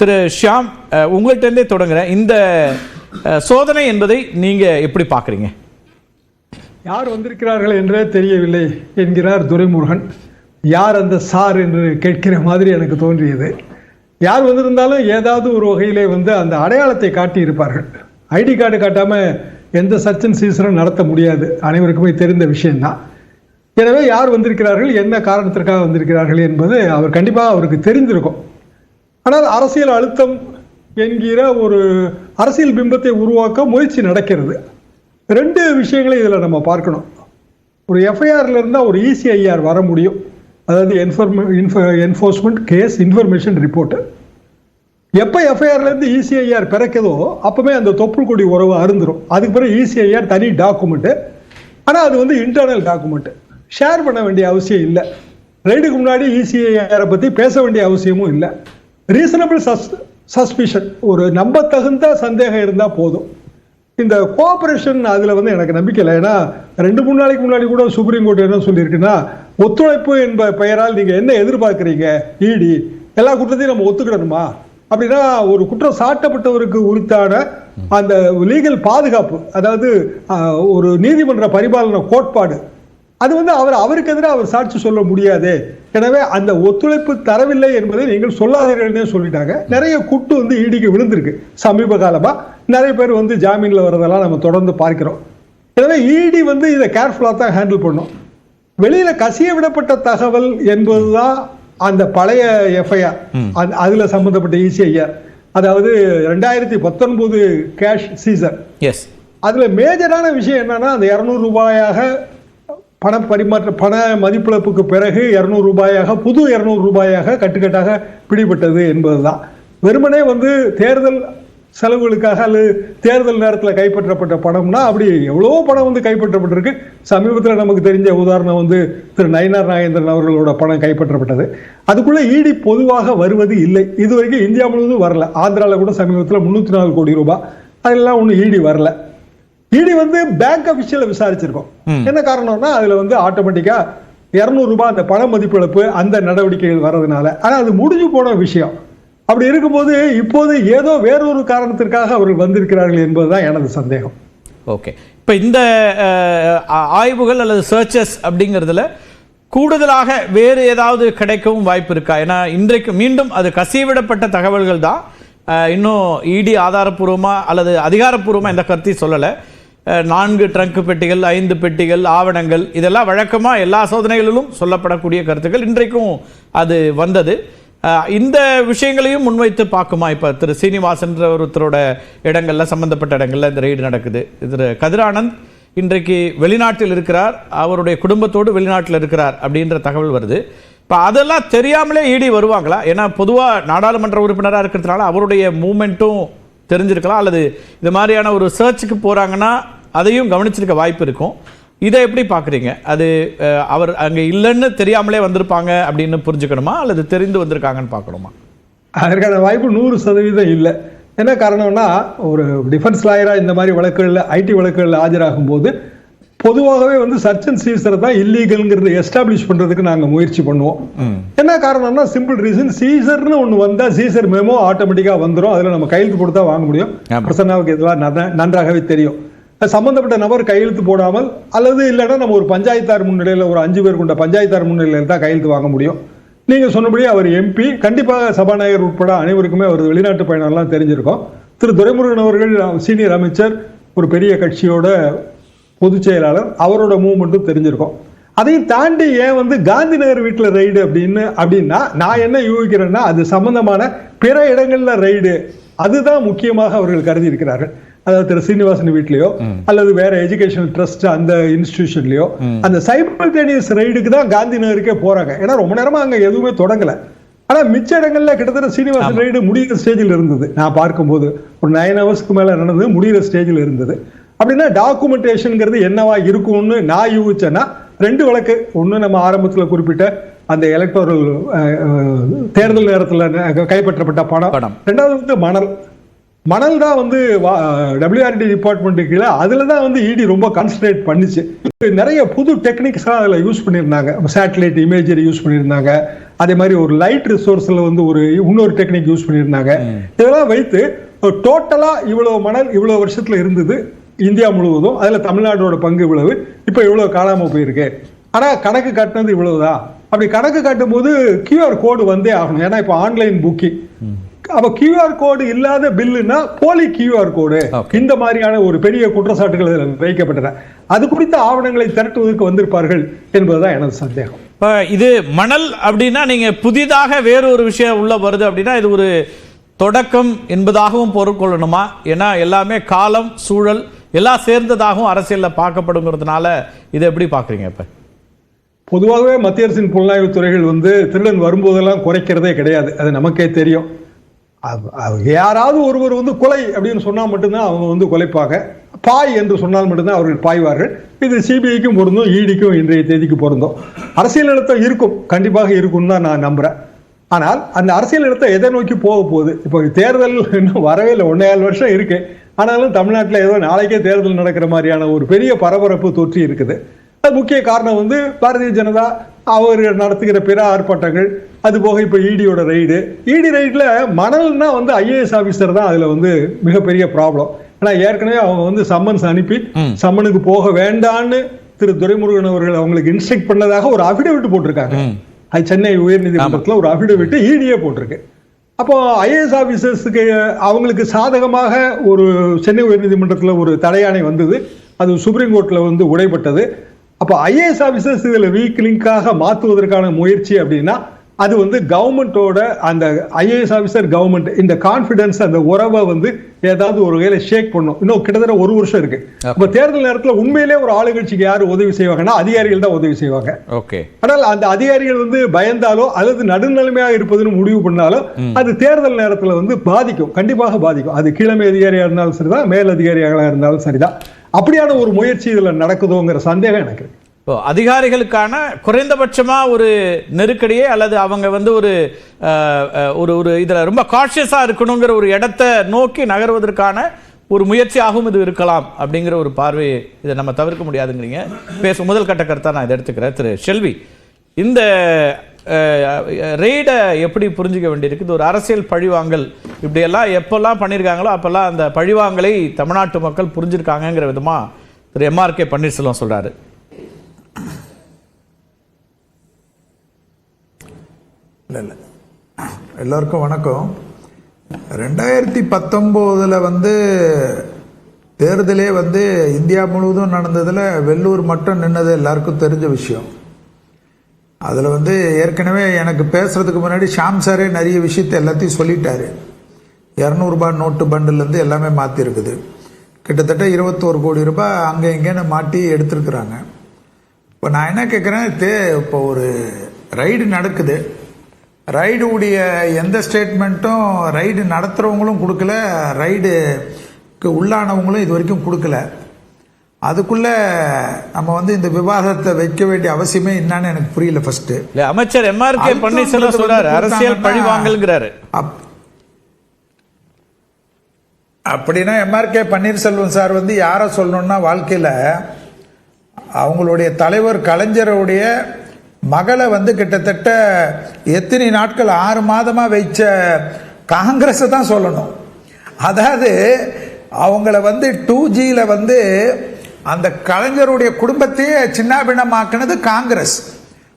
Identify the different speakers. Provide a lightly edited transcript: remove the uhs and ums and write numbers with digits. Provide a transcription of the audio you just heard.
Speaker 1: திரு ஷியாம், உங்கள்கிட்டருந்தே தொடங்குறேன். இந்த சோதனை என்பதை நீங்க எப்படி பார்க்குறீங்க?
Speaker 2: யார் வந்திருக்கிறார்கள் என்றே தெரியவில்லை என்கிறார் துரைமுருகன். யார் அந்த சார் என்று கேட்கிற மாதிரி எனக்கு தோன்றியது. யார் வந்திருந்தாலும் ஏதாவது ஒரு வகையிலே அந்த அடையாளத்தை காட்டி இருப்பார்கள். ஐடி கார்டு காட்டாமல் எந்த சர்ச் அண்ட் சீசனும் நடத்த முடியாது, அனைவருக்குமே தெரிந்த விஷயம்தான். எனவே யார் வந்திருக்கிறார்கள், என்ன காரணத்திற்காக வந்திருக்கிறார்கள் என்பது அவர் கண்டிப்பாக அவருக்கு தெரிந்திருக்கும். ஆனால் அரசியல் அழுத்தம் என்கிற ஒரு அரசியல் பிம்பத்தை உருவாக்க முயற்சி நடக்கிறது. ரெண்டு விஷயங்களை இதில் நம்ம பார்க்கணும். ஒரு எஃப்ஐஆர்ல இருந்தால் ஒரு இசிஐஆர் வர முடியும், அதாவது என்ஃபோர்ஸ்மெண்ட் கேஸ் இன்ஃபர்மேஷன் ரிப்போர்ட்டு. எப்போ எஃப்ஐஆர்லேருந்து இசிஐஆர் பிறக்குதோ அப்போவே அந்த தொப்புள் கொடி உறவு அருந்துடும். அதுக்கு பிறகு இசிஐஆர் தனி டாக்குமெண்ட்டு, ஆனால் அது இன்டர்னல் டாக்குமெண்ட்டு, ஷேர் பண்ண வேண்டிய அவசியம் இல்லை. ரைடுக்கு முன்னாடி இசிஐஆரை பற்றி பேச வேண்டிய அவசியமும் இல்லை. ரீசனபிள் சஸ்பிஷன், ஒரு நம்பத்தகுந்த சந்தேகம் இருந்தால் போதும். இந்த கோஆபரேஷன் அதில் எனக்கு நம்பிக்கை இல்லை. ஏன்னா 2-3 நாளைக்கு முன்னாடி கூட சுப்ரீம் கோர்ட் என்ன சொல்லியிருக்குன்னா, ஒத்துழைப்பு என்ப பெயரால் நீங்கள் என்ன எதிர்பார்க்குறீங்க, இடி எல்லா குற்றத்தையும் நம்ம ஒத்துக்கிடணுமா அப்படின்னா, ஒரு குற்றம் சாட்டப்பட்டவருக்கு உரித்தான அந்த லீகல் பாதுகாப்பு, அதாவது ஒரு நீதிமன்ற பரிபாலன கோட்பாடு, அது அவருக்கு எதிராக அவர் சாட்சி சொல்ல முடியாது. எனவே அந்த ஒத்துழைப்பு தரவில்லை என்பதை நீங்கள் சொல்லாதீர்கள்னே சொல்லிட்டாங்க. நிறைய குட்டு ஈடிக்கு விழுந்திருக்கு சமீப காலமா. நிறைய பேர் ஜாமீன்ல வரதெல்லாம் நம்ம தொடர்ந்து பார்க்கிறோம். எனவே இடி இதை கேர்ஃபுல்லாக தான் ஹேண்டில் பண்ணும். வெளியில கசிய விடப்பட்ட தகவல் என்பதுதான் அந்த பழைய எஃப்ஐஆர், அதுல சம்பந்தப்பட்ட இசிஐஆர், அதாவது 2019 கேஷ் சீசர். அதுல மேஜரான விஷயம் என்னன்னா, அந்த 200 ரூபாயாக பண பரிமாற்ற பண மதிப்பிழப்புக்கு பிறகு 200 ரூபாயாக, புது 200 ரூபாயாக கட்டுக்கட்டாக பிடிபட்டது என்பதுதான். வெறுமனே தேர்தல் செலவுகளுக்காக அல்லது தேர்தல் நேரத்தில் கைப்பற்றப்பட்ட பணம்னா அப்படி எவ்வளோ பணம் கைப்பற்றப்பட்டிருக்கு. சமீபத்தில் நமக்கு தெரிஞ்ச உதாரணம் திரு நயினார் நாகேந்திரன் அவர்களோட பணம் கைப்பற்றப்பட்டது. அதுக்குள்ள இடி பொதுவாக வருவது இல்லை. இதுவரைக்கும் இந்தியா முழுவதும் வரல. ஆந்திராவில் கூட சமீபத்தில் 304 கோடி ரூபாய், அதெல்லாம் ஒன்றும் இடி வரல. இடி பேங்க் அபிஷியலை விசாரிச்சிருக்கோம். என்ன காரணம்னா, அதுல ஆட்டோமேட்டிக்கா 200 ரூபாய் அந்த பண மதிப்பிழப்பு அந்த நடவடிக்கைகள் வர்றதுனால. ஆனா அது முடிஞ்சு போன விஷயம். அப்படி இருக்கும்போது இப்போது ஏதோ வேறொரு காரணத்திற்காக அவர்கள் வந்திருக்கிறார்கள் என்பதுதான் எனது சந்தேகம்.
Speaker 1: ஓகே, இப்போ இந்த ஆய்வுகள் அல்லது சர்ச்சஸ் அப்படிங்கிறதுல கூடுதலாக வேறு ஏதாவது கிடைக்கவும் வாய்ப்பு இருக்கா? ஏன்னா இன்றைக்கு மீண்டும் அது கசிவிடப்பட்ட தகவல்கள் தான். இன்னும் இடி ஆதாரப்பூர்வமா அல்லது அதிகாரப்பூர்வமா இந்த கருத்தையும் சொல்லலை. 4 ட்ரங்க் பெட்டிகள், 5 பெட்டிகள், ஆவணங்கள், இதெல்லாம் வழக்கமாக எல்லா சோதனைகளிலும் சொல்லப்படக்கூடிய கருத்துக்கள். இன்றைக்கும் அது வந்தது. இந்த விஷயங்களையும் முன்வைத்து பார்க்குமா? இப்போ திரு சீனிவாசன் ஒருத்தரோட இடங்கள்ல, சம்பந்தப்பட்ட இடங்கள்ல இந்த ரெய்டு நடக்குது. திரு கதிரானந்த் இன்றைக்கு வெளிநாட்டில் இருக்கிறார், அவருடைய குடும்பத்தோடு வெளிநாட்டில் இருக்கிறார் அப்படின்ற தகவல் வருது. இப்போ அதெல்லாம் தெரியாமலே இடி வருவாங்களா? ஏன்னா பொதுவாக நாடாளுமன்ற உறுப்பினராக இருக்கிறதுனால அவருடைய மூமெண்ட்டும் தெரிஞ்சிருக்கலாம், அல்லது இது மாதிரியான ஒரு சர்ச்சுக்கு போகிறாங்கன்னா அதையும் கவனிச்சிருக்க வாய்ப்பு இருக்கும். இதை எப்படி பார்க்குறீங்க? அது அவர் அங்கே இல்லைன்னு தெரியாமலே வந்திருப்பாங்க அப்படின்னு புரிஞ்சுக்கணுமா, அல்லது தெரிந்து வந்திருக்காங்கன்னு பார்க்கணுமா?
Speaker 2: அதற்கான வாய்ப்பு 100% இல்லை. என்ன காரணம்னா, ஒரு டிஃபென்ஸ் லாயராக இந்த மாதிரி வழக்குகளில், ஐடி வழக்குகளில் ஆஜராகும் போது பொதுவாகவே சர்ச் அண்ட் சீசரை தான் இல்லீகல்ங்கிறது எஸ்டாப்ளிஷ் பண்றதுக்கு நாங்க முயற்சி பண்ணுவோம். என்ன காரணம்னா, சிம்பிள் ரீசன், சீசர்னு ஒண்ணு வந்தா சீசர் மெமோ ஆட்டோமேட்டிக்கா வந்துடும். அதுல நம்ம கையெழுத்து போட்டு வாங்க முடியும். பிரசன்னாவுக்கு இதெல்லாம் நன்றாகவே தெரியும். சம்பந்தப்பட்ட நபர் கையெழுத்து போடாமல், அல்லது இல்லைன்னா நம்ம ஒரு பஞ்சாயத்தார் முன்னிலையில், ஒரு 5 பேர் கொண்ட பஞ்சாயத்தார் முன்னிலையில் தான் கையெழுத்து வாங்க முடியும். நீங்க சொன்னபடி அவர் எம்பி, கண்டிப்பாக சபாநாயகர் உட்பட அனைவருக்குமே அவர் வெளிநாட்டு பயணம்லாம் தெரிஞ்சிருக்கும். திரு துரைமுருகன் அவர்கள் சீனியர் அமைச்சர், ஒரு பெரிய கட்சியோட பொதுச் செயலாளர், அவரோட மூவ்மெண்ட்டும் தெரிஞ்சிருக்கும். அதையும் தாண்டி ஏன் காந்தி நகர் வீட்டில் ரைடு அப்படின்னா நான் என்ன யூகிக்கிறேன்னா, அது சம்பந்தமான பிற இடங்கள்ல ரைடு, அதுதான் முக்கியமாக அவர்கள் கருதி இருக்கிறார்கள். அதாவது திரு சீனிவாசன் வீட்லயோ அல்லது வேற எஜுகேஷனல் ட்ரஸ்ட் அந்த இன்ஸ்டிடியூஷன்லயோ அந்த சைமல்டேனியஸ் ரைடுக்கு தான் காந்தி நகருக்கே போறாங்க. ஏன்னா ரொம்ப நேரமா அங்க எதுவுமே தொடங்கல. ஆனா மிச்ச இடங்கள்ல கிட்டத்தட்ட சீனிவாசன் ரைடு முடிகிற ஸ்டேஜில் இருந்தது. நான் பார்க்கும்போது ஒரு 9 ஹவர்ஸ்க்கு மேல நடந்தது, முடிகிற ஸ்டேஜில் இருந்தது. அப்படின்னா டாக்குமெண்டேஷன்ங்கிறது என்னவா இருக்கும்னு நான் யூகிச்சேன்னா, 2 வழக்கு. ஒன்று நம்ம ஆரம்பத்தில் குறிப்பிட்ட அந்த எலக்டோரல் தேர்தல் நேரத்தில் கைப்பற்றப்பட்ட பணம். 2வது மணல் தான் WRD டிபார்ட்மெண்ட் கீழே, அதுல தான் இடி ரொம்ப கான்சன்ட்ரேட் பண்ணிச்சு. நிறைய புது டெக்னிக்ஸ் அதில் யூஸ் பண்ணியிருந்தாங்க. சேட்டலைட் இமேஜரி யூஸ் பண்ணியிருந்தாங்க. அதே மாதிரி ஒரு லைட் ரிசோர்ஸ்ல வந்து ஒரு இன்னொரு டெக்னிக் யூஸ் பண்ணியிருந்தாங்க. இதெல்லாம் வைத்து டோட்டலா இவ்வளவு மணல் இவ்வளவு வருஷத்துல இருந்தது இந்தியா முழுவதும், அதுல தமிழ்நாட்டோட பங்கு இவ்வளவு, இப்ப இவ்வளவு காணாம போயிருக்கு, ஆனா கணக்கு காட்டினது இவ்வளவுதான். அப்படி கணக்கு காட்டும் போது QR கோடு வந்தே ஆகணும். ஏன்னா இப்ப ஆன்லைன் புக்கிங், அப்ப QR கோடு இல்லாத பில்லுனா போலி QR கோடு, இந்த மாதிரியான ஒரு பெரிய குற்றச்சாட்டுகள் வைக்கப்பட்டன. அது குறித்த ஆவணங்களை திரட்டுவதற்கு வந்திருப்பார்கள் என்பதுதான் எனது சந்தேகம்.
Speaker 1: இது மணல் அப்படின்னா நீங்க புதிதாக வேறொரு விஷயம் உள்ள வருது அப்படின்னா இது ஒரு தொடக்கம் என்பதாகவும் பொருள் கொள்ளணுமா? ஏன்னா எல்லாமே காலம் சூழல் எல்லாம் சேர்ந்ததாகவும் அரசியல்ல பார்க்கப்படுங்கிறதுனால இதை எப்படி பாக்குறீங்க? இப்ப
Speaker 2: பொதுவாகவே மத்திய அரசின் புலனாய்வு துறைகள் வந்து திருடன் வரும்போதெல்லாம் குறைக்கிறதே கிடையாது, அது நமக்கே தெரியும். யாராவது ஒருவர் வந்து கொலை அப்படின்னு சொன்னா மட்டும்தான் அவங்க வந்து கொலைப்பாங்க, பாய் என்று சொன்னால் மட்டும்தான் அவர்கள் பாய்வார்கள். இது சிபிஐக்கும் பொருந்தும், இடிக்கும் இன்றைய தேதிக்கு பொருந்தும். அரசியல் நிலத்தம் இருக்கும், கண்டிப்பாக இருக்கும் தான் நான் நம்புறேன். ஆனால் அந்த அரசியல் நிலத்தை எதை நோக்கி போக போகுது? இப்போ தேர்தல் இன்னும் வரவே இல்லை, 1.5 வருஷம் இருக்கு. ஆனாலும் தமிழ்நாட்டில் ஏதோ நாளைக்கே தேர்தல் நடக்கிற மாதிரியான ஒரு பெரிய பரபரப்பு தொற்றி இருக்குது. அது முக்கிய காரணம் வந்து பாரதிய ஜனதா அவர் நடத்துகிற பிற ஆர்ப்பாட்டங்கள், அது போக இப்ப இடியோட ரைடு. இடி ரைட்ல மணல்னா வந்து IAS ஆபீசர் தான் அதுல வந்து மிகப்பெரிய ப்ராப்ளம். ஏன்னா ஏற்கனவே அவங்க வந்து சம்மன்ஸ் அனுப்பி சம்மனுக்கு போக வேண்டான்னு திரு துரைமுருகன் அவர்கள் அவங்களுக்கு இன்ஸ்ட்ரக்ட் பண்ணதாக ஒரு அபிடவிட் போட்டிருக்காங்க. அது சென்னை உயர்நீதிமன்றத்தில் ஒரு அபிடவிட் இடியே போட்டிருக்கு. அப்போ IAS ஆபீசர்ஸுக்கு அவங்களுக்கு சாதகமாக ஒரு சென்னை உயர்நீதிமன்றத்தில் ஒரு தடையாணை வந்தது, அது சுப்ரீம் கோர்ட்ல வந்து உடைப்பட்டது. அப்போ IAS ஆபீசர்ஸ் இதுல வீக் லிங்காக மாற்றுவதற்கான முயற்சி அப்படின்னா அது வந்து கவர்மெண்டோட அந்த IAS ஆபீசர் கவர்மெண்ட் இந்த கான்பிடன்ஸ் அந்த உறவை வந்து ஏதாவது ஒரு வகையில ஷேக் பண்ணும். இன்னும் கிட்டத்தட்ட 1 வருஷம் இருக்கு. அப்ப தேர்தல் நேரத்தில் உண்மையிலே ஒரு ஆளுங்கட்சிக்கு யாரு உதவி செய்வாங்கன்னா அதிகாரிகள் தான் உதவி செய்வாங்க. ஆனால் அந்த அதிகாரிகள் வந்து பயந்தாலோ அல்லது நடுநிலைமையாக இருப்பதுன்னு முடிவு பண்ணாலோ அது தேர்தல் நேரத்தில் வந்து பாதிக்கும், கண்டிப்பாக பாதிக்கும். அது கீழமை அதிகாரியா இருந்தாலும் சரிதான், மேல் அதிகாரியாக இருந்தாலும் சரிதான். அப்படியான ஒரு முயற்சி இதுல நடக்குதோங்கிற சந்தேகம் எனக்கு.
Speaker 1: அதிகாரிகளுக்கான குறைந்தபட்சமா ஒரு நெருக்கடியே அல்லது அவங்க வந்து ஒரு ஒரு இதுல ரொம்ப காஷியஸா இருக்கணுங்கிற ஒரு இடத்தை நோக்கி நகர்வதற்கான ஒரு முயற்சியாகவும் இது இருக்கலாம் அப்படிங்கிற ஒரு பார்வையை இதை நம்ம தவிர்க்க முடியாதுங்கிறீங்க. பேசும் முதல் கட்ட கருத்தா நான் இதை எடுத்துக்கிறேன். திரு செல்வி, இந்த ரெய்டை எப்படி புரிஞ்சுக்க வேண்டியிருக்கு? இது ஒரு அரசியல் பழிவாங்கல், இப்படியெல்லாம் எப்பெல்லாம் பண்ணியிருக்காங்களோ அப்பெல்லாம் அந்த பழிவாங்கலை தமிழ்நாட்டு மக்கள் புரிஞ்சிருக்காங்கிற விதமா திரு MRK பன்னீர்செல்வம் சொல்றாரு.
Speaker 3: இல்லை எல்லோருக்கும் வணக்கம். 2019 வந்து தேர்தலே வந்து இந்தியா முழுவதும் நடந்ததில் வெள்ளூர் மட்டும் நின்னது எல்லாருக்கும் தெரிஞ்ச விஷயம். அதில் வந்து ஏற்கனவே எனக்கு பேசுறதுக்கு முன்னாடி ஷாம் சாரே நிறைய விஷயத்தை எல்லாத்தையும் சொல்லிட்டாரு. 200 ரூபாய் நோட்டு பண்டிலேருந்து எல்லாமே மாற்றிருக்குது. கிட்டத்தட்ட 21 கோடி ரூபாய் அங்கே இங்கேன்னு மாட்டி எடுத்துருக்குறாங்க. இப்போ நான் என்ன கேட்குறேன், இப்போ ஒரு ரைடு நடக்குது, ரைடுடைய எந்த ஸ்டேட்மெண்ட்டும் ரைடு நடத்துகிறவங்களும் கொடுக்கல, ரைடுக்கு உள்ளானவங்களும் இது வரைக்கும் கொடுக்கல. அதுக்குள்ள நம்ம வந்து இந்த விவாதத்தை வைக்க வேண்டிய அவசியமே என்னன்னு எனக்கு புரியல. ஃபர்ஸ்ட்
Speaker 1: அமைச்சர் MRK பன்னீர்செல்வம் சொல்றாரு அரசியல் பழிவாங்கல்ங்கிறாரு.
Speaker 3: அப்படின்னா MRK பன்னீர்செல்வம் சார் வந்து யாரை சொல்லணும்னா, வாழ்க்கையில அவங்களுடைய தலைவர் கலைஞருடைய மகளை வந்து கிட்டத்தட்ட எத்தனை நாட்கள் 6 மாதமா வைச்ச காங்கிரஸ் தான் சொல்லணும். அதாவது அவங்கள வந்து 2Gல வந்து அந்த கலைஞருடைய குடும்பத்தையே சின்னாபின்னமாக்குனது காங்கிரஸ்.